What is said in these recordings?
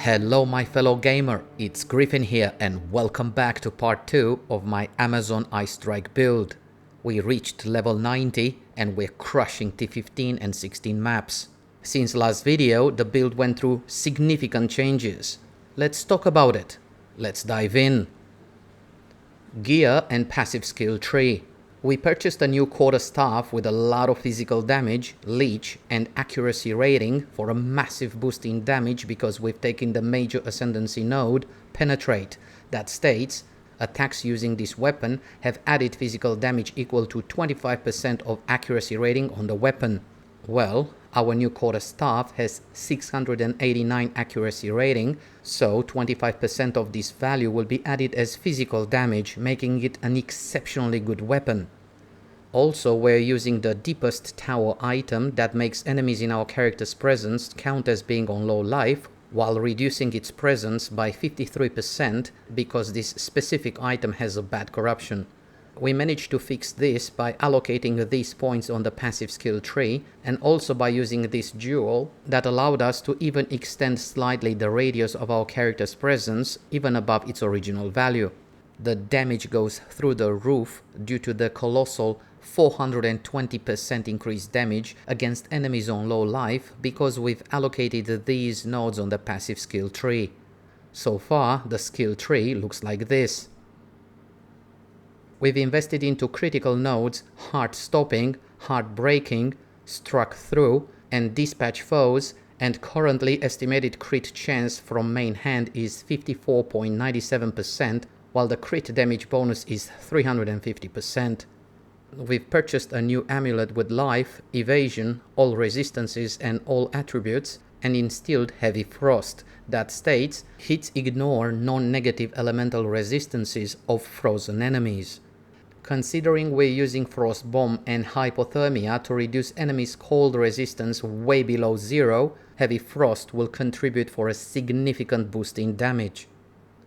Hello my fellow gamer, it's Griffin here and welcome back to part 2 of my Amazon Ice Strike build. We reached level 90 and we're crushing T15 and 16 maps. Since last video, the build went through significant changes. Let's talk about it. Let's dive in. Gear and passive skill tree. We purchased a new quarterstaff with a lot of physical damage, leech and accuracy rating for a massive boost in damage because we've taken the major Ascendency node, Penetrate, that states attacks using this weapon have added physical damage equal to 25% of accuracy rating on the weapon. Well, our new quarterstaff has 689 accuracy rating, so 25% of this value will be added as physical damage, making it an exceptionally good weapon. Also, we're using the deepest tower item that makes enemies in our character's presence count as being on low life, while reducing its presence by 53% because this specific item has a bad corruption. We managed to fix this by allocating these points on the passive skill tree and also by using this jewel that allowed us to even extend slightly the radius of our character's presence even above its original value. The damage goes through the roof due to the colossal 420% increased damage against enemies on low life because we've allocated these nodes on the passive skill tree. So far, the skill tree looks like this. We've invested into critical nodes, heart stopping, heart breaking, struck through, and dispatch foes, and currently estimated crit chance from main hand is 54.97%, while the crit damage bonus is 350%. We've purchased a new amulet with life, evasion, all resistances and all attributes, and instilled heavy frost that states hits ignore non-negative elemental resistances of frozen enemies. Considering we're using frost bomb and hypothermia to reduce enemies' cold resistance way below zero, heavy frost will contribute for a significant boost in damage.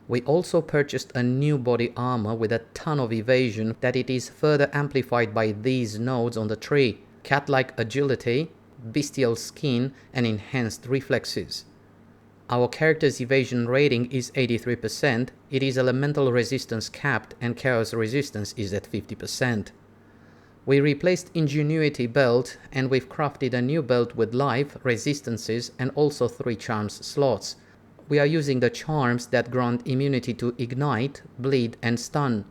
We also purchased a new body armor with a ton of evasion that it is further amplified by these nodes on the tree: cat-like agility, bestial skin and enhanced reflexes. Our character's evasion rating is 83%, it is elemental resistance capped and chaos resistance is at 50%. We replaced ingenuity belt and we've crafted a new belt with life, resistances and also 3 charms slots. We are using the charms that grant immunity to ignite, bleed and stun.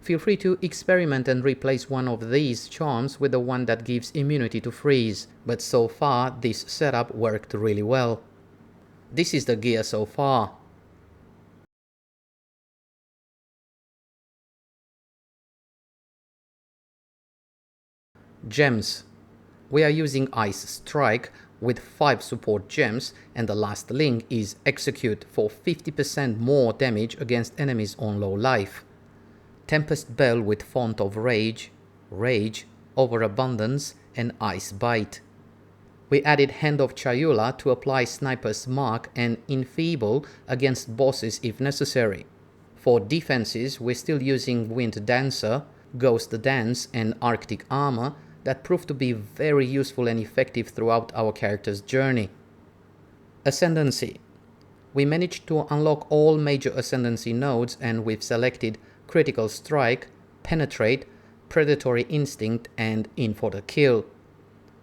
Feel free to experiment and replace one of these charms with the one that gives immunity to freeze, but so far this setup worked really well. This is the gear so far. Gems. We are using Ice Strike with 5 support gems and the last link is Execute for 50% more damage against enemies on low life. Tempest Bell with Font of Rage, Rage, Overabundance and Ice Bite. We added Hand of Chayula to apply Sniper's Mark and Enfeeble against bosses if necessary. For defenses, we're still using Wind Dancer, Ghost Dance and Arctic Armor that proved to be very useful and effective throughout our character's journey. Ascendency. We managed to unlock all major Ascendency nodes and we've selected Critical Strike, Penetrate, Predatory Instinct and In for the Kill.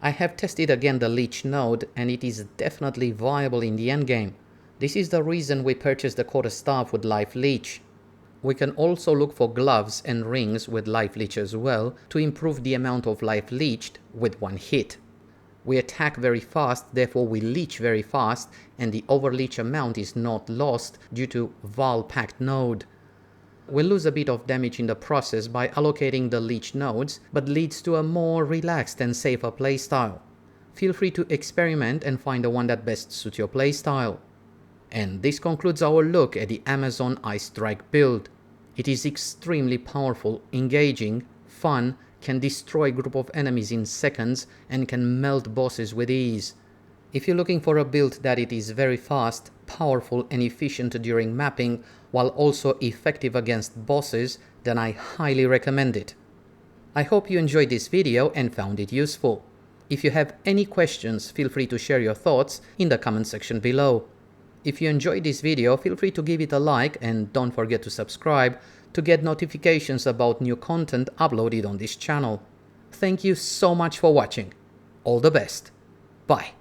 I have tested again the Leech node and it is definitely viable in the endgame. This is the reason we purchased the quarterstaff with Life Leech. We can also look for gloves and rings with Life Leech as well to improve the amount of life leeched with one hit. We attack very fast, therefore we leech very fast and the overleech amount is not lost due to Val Pact node. We lose a bit of damage in the process by allocating the leech nodes, but leads to a more relaxed and safer playstyle. Feel free to experiment and find the one that best suits your playstyle. And this concludes our look at the Amazon Ice Strike build. It is extremely powerful, engaging, fun, can destroy a group of enemies in seconds and can melt bosses with ease. If you're looking for a build that it is very fast, powerful and efficient during mapping, while also effective against bosses, then I highly recommend it. I hope you enjoyed this video and found it useful. If you have any questions, feel free to share your thoughts in the comment section below. If you enjoyed this video, feel free to give it a like and don't forget to subscribe to get notifications about new content uploaded on this channel. Thank you so much for watching. All the best. Bye.